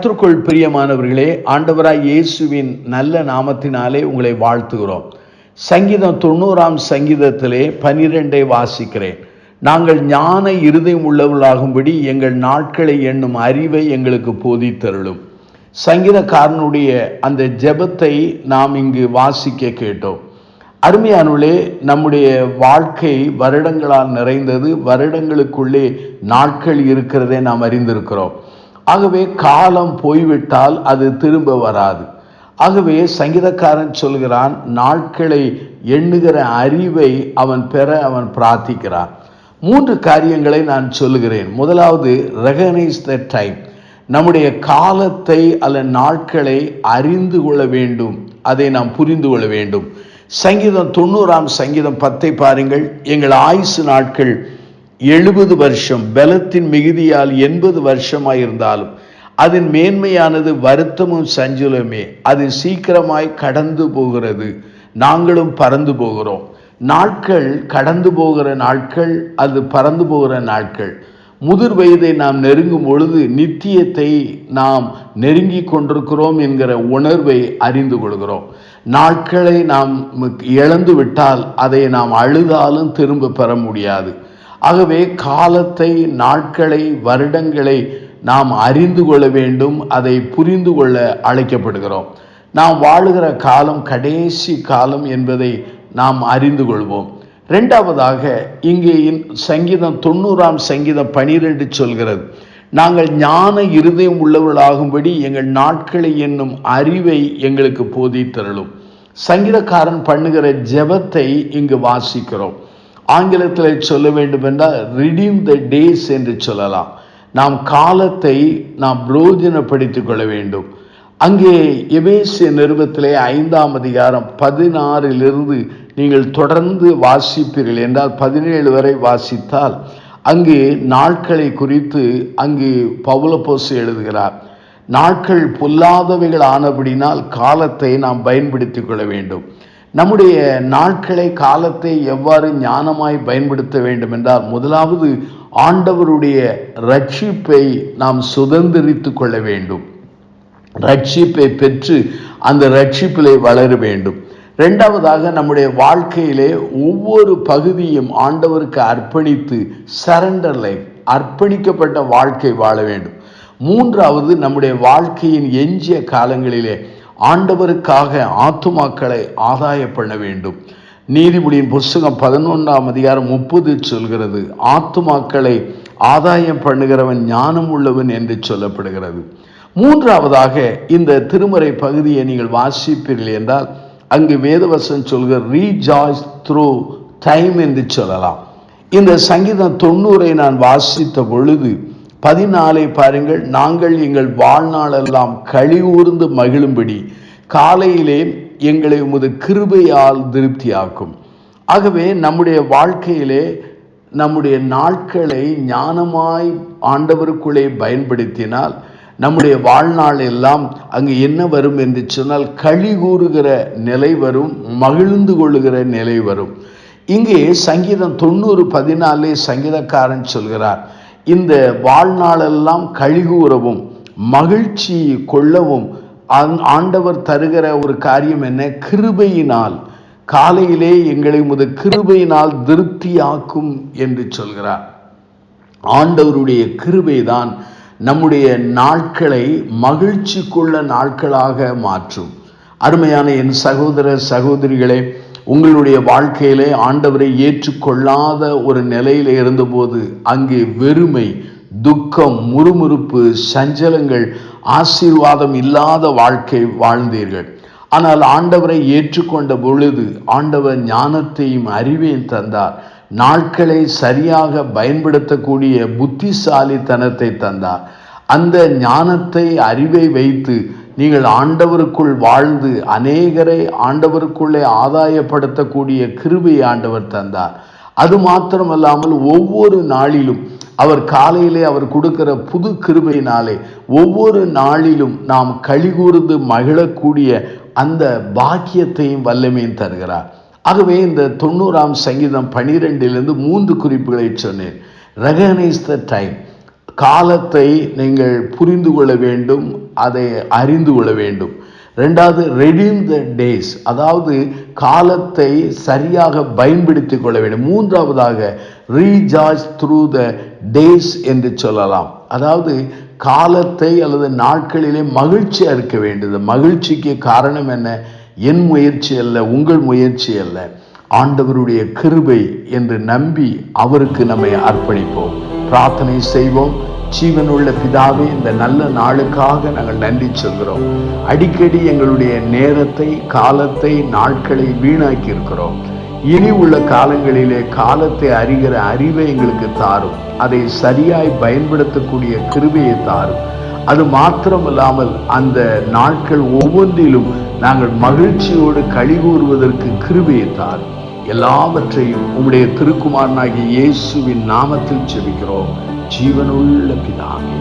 கர்த்தருக்குள் பிரியமானவர்களே, ஆண்டவராய் இயேசுவின் நல்ல நாமத்தினாலே உங்களை வாழ்த்துகிறோம். சங்கீதம் 90ஆம் சங்கீதத்திலே 12 வாசிக்கிறேன். நாங்கள் ஞான இருதயம் உள்ளவர்களாகும்படி எங்கள் நாட்களை எண்ணும் அறிவை எங்களுக்கு போதித்தருளும். சங்கீதக்காரனுடைய அந்த ஜெபத்தை நாம் இங்கு வாசிக்க கேட்டோம். அருமையானவர்களே, நம்முடைய வாழ்க்கை வருடங்களால் நிறைந்தது. வருடங்களுக்குள்ளே நாட்கள் இருக்கிறதை நாம் அறிந்திருக்கிறோம். ஆகவே காலம் போய்விட்டால் அது திரும்ப வராது. ஆகவே சங்கீதக்காரன் சொல்கிறான், நாட்களை எண்ணுகிற அறிவை அவன் பெற அவன் பிரார்த்திக்கிறான். 3 காரியங்களை நான் சொல்லுகிறேன். முதலாவது, ரெகனைஸ் த டைம். நம்முடைய காலத்தை அல்ல நாட்களை அறிந்து கொள்ள வேண்டும், அதை நாம் புரிந்து கொள்ள வேண்டும். சங்கீதம் 90ஆம் சங்கீதம் 10 பாருங்கள். எங்கள் ஆயுசு நாட்கள் 70 வருஷம், பலத்தின் மிகுதியால் 80 வருஷமாயிருந்தாலும் அதன் மேன்மையானது வருத்தமும் சஞ்சலமே. அது சீக்கிரமாய் கடந்து போகிறது, நாங்களும் பறந்து போகிறோம். நாட்கள் கடந்து போகிற நாட்கள், அது பறந்து போகிற நாட்கள். முதிர் வயதை நாம் நெருங்கும் பொழுது நித்தியத்தை நாம் நெருங்கி கொண்டிருக்கிறோம் என்கிற உணர்வை அறிந்து கொள்கிறோம். நாட்களை நாம் இழந்து விட்டால் அதை நாம் அழுதாலும் திரும்ப பெற முடியாது. ஆகவே காலத்தை, நாட்களை, வருடங்களை நாம் அறிந்து கொள்ள வேண்டும், அதை புரிந்து கொள்ள அழைக்கப்படுகிறோம். நாம் வாழுகிற காலம் கடைசி காலம் என்பதை நாம் அறிந்து கொள்வோம். இரண்டாவதாக, இங்கே சங்கீதம் 90ஆம் சங்கீதம் 12 சொல்கிறது, நாங்கள் ஞான இருதயம் உள்ளவர்களாகும்படி எங்கள் நாட்களை என்னும் அறிவை எங்களுக்கு போதித்தருளும். சங்கீதக்காரன் பண்ணுகிற ஜெபத்தை இங்கு வாசிக்கிறோம். ஆங்கிலத்தில் சொல்ல வேண்டும் என்றால் redeem the days என்று சொல்லலாம். நாம் காலத்தை நாம் பிரயோஜனப்படுத்திக் கொள்ள வேண்டும். அங்கே எபேசிய நிருபத்திலே 5ஆம் அதிகாரம் 16 நீங்கள் தொடர்ந்து வாசிப்பீர்கள் என்றால் 17 வரை வாசித்தால் அங்கு நாட்களை குறித்து அங்கு பவுலப்போஸ்தலன் எழுதுகிறார். நாட்கள் பொல்லாதவைகள் ஆனபடினால் காலத்தை நாம் பயன்படுத்திக் கொள்ள வேண்டும். நம்முடைய நாட்களை, காலத்தை எவ்வாறு ஞானமாய் பயன்படுத்த வேண்டும் என்றால், முதலாவது ஆண்டவருடைய ரட்சிப்பை நாம் சுதந்திரித்து கொள்ள வேண்டும். ரட்சிப்பை பெற்று அந்த ரட்சிப்பிலே வளர வேண்டும். இரண்டாவதாக, நம்முடைய வாழ்க்கையிலே ஒவ்வொரு பகுதியும் ஆண்டவருக்கு அர்ப்பணித்து சரண்டர் லைஃப், அர்ப்பணிக்கப்பட்ட வாழ்க்கை வாழ வேண்டும். மூன்றாவது, நம்முடைய வாழ்க்கையின் எஞ்சிய காலங்களிலே ஆண்டவருக்காக ஆத்துமாக்களை ஆதாய பண்ண வேண்டும். நீதிமொழியின் புஸ்தகம் 11ஆம் அதிகாரம் 30 சொல்கிறது, ஆத்துமாக்களை ஆதாயம் பண்ணுகிறவன் ஞானம் உள்ளவன் என்று சொல்லப்படுகிறது. மூன்றாவதாக, இந்த திருமறை பகுதியை நீங்கள் வாசிப்பீர்கள் என்றால் அங்கு வேதவசனம் சொல்கிற ரீஜாய்ஸ் த்ரூ டைம் என்று சொல்லலாம். இந்த சங்கீதம் 90 நான் வாசித்த பொழுது 14 பாருங்கள், நாங்கள் எங்கள் வாழ்நாளெல்லாம் களிகூர்ந்து மகிழும்படி காலையிலே எங்களை உமது கிருபையால் திருப்தியாக்கும். ஆகவே நம்முடைய வாழ்க்கையிலே நம்முடைய நாட்களை ஞானமாய் ஆண்டவருக்குள்ளே பயன்படுத்தினால் நம்முடைய வாழ்நாள் எல்லாம் அங்கு என்ன வரும் என்று சொன்னால் களி கூறுகிற நிலை வரும், மகிழ்ந்து கொள்ளுகிற நிலை வரும். இங்கே சங்கீதம் 90:14 சங்கீதக்காரன் சொல்கிறார், இந்த வாழ்நாளெல்லாம் கழிகூறவும் மகிழ்ச்சி கொள்ளவும் ஆண்டவர் தருகிற ஒரு காரியம் என்ன? கிருபையினால். காலையிலே எங்களை உமது கிருபையினால் திருப்தியாக்கும் என்று சொல்கிறார். ஆண்டவருடைய கிருபைதான் நம்முடைய நாட்களை மகிழ்ச்சிக்குள்ள நாட்களாக மாற்றும். அருமையான என் சகோதர சகோதரிகளே, உங்களுடைய வாழ்க்கையிலே ஆண்டவரை ஏற்றுக்கொள்ளாத ஒரு நிலையில இருந்தபோது அங்கே வெறுமை, துக்கம், முறுமுறுப்பு, சஞ்சலங்கள், ஆசீர்வாதம் இல்லாத வாழ்க்கை வாழ்ந்தீர்கள். ஆனால் ஆண்டவரை ஏற்றுக்கொண்ட பொழுது ஆண்டவர் ஞானத்தையும் அறிவையும் தந்தார். நாட்களை சரியாக பயன்படுத்தக்கூடிய புத்திசாலித்தனத்தை தந்தார். அந்த ஞானத்தை, அறிவை வைத்து நீங்கள் ஆண்டவருக்குள் வாழ்ந்து அநேகரை ஆண்டவருக்குள்ளே ஆதாயப்படுத்தக்கூடிய கிருபை ஆண்டவர் தந்தார். அது மாத்திரமல்லாமல் ஒவ்வொரு நாளிலும் அவர் காலையிலே அவர் கொடுக்கிற புது கிருபையினாலே ஒவ்வொரு நாளிலும் நாம் களிகூர்ந்து மகிழக்கூடிய அந்த பாக்கியத்தையும் வல்லமையும் தருகிறார். ஆகவே இந்த 90ஆம் சங்கீதம் 12 3 குறிப்புகளை சொன்னேன். Recognise the time. காலத்தை நீங்கள் புரிந்து கொள்ள வேண்டும், அதை அறிந்து கொள்ள வேண்டும். ரெண்டாவது, ரெடீம் த டேஸ், அதாவது காலத்தை சரியாக பயன்படுத்தி கொள்ள வேண்டும். மூன்றாவதாக, ரீஜாய்ஸ் த்ரூ த டேஸ் என்று சொல்லலாம். அதாவது காலத்தை அல்லது நாட்களிலே மகிழ்ச்சியா இருக்க வேண்டியது. மகிழ்ச்சிக்கு காரணம் என்ன? என் முயற்சி அல்ல, உங்கள் முயற்சி அல்ல, ஆண்டவருடைய கிருபை என்று நம்பி அவருக்கு நம்மை அர்ப்பணிப்போம். பிரார்த்தனை செய்வோம். ஜீவனுள்ள பிதாவே, இந்த நல்ல நாளுக்காக நாங்கள் நன்றி சொல்கிறோம். அடிக்கடி எங்களுடைய நேரத்தை, காலத்தை, நாட்களை வீணாக்கி இருக்கிறோம். இனி உள்ள காலங்களிலே காலத்தை அறிகிற அறிவை எங்களுக்கு தாரும். அதை சரியாய் பயன்படுத்தக்கூடிய கிருபையை தாரும். அது மாத்திரமல்லாமல் அந்த நாட்கள் ஒவ்வொன்றிலும் நாங்கள் மகிழ்ச்சியோடு களிகூறுவதற்கு கிருபையை தாரும். எல்லாவற்றையும் உம்முடைய திருக்குமாரனாகிய இயேசுவின் நாமத்தில் ஜெபிக்கிறோம், ஜீவனுள்ள பிதாவே.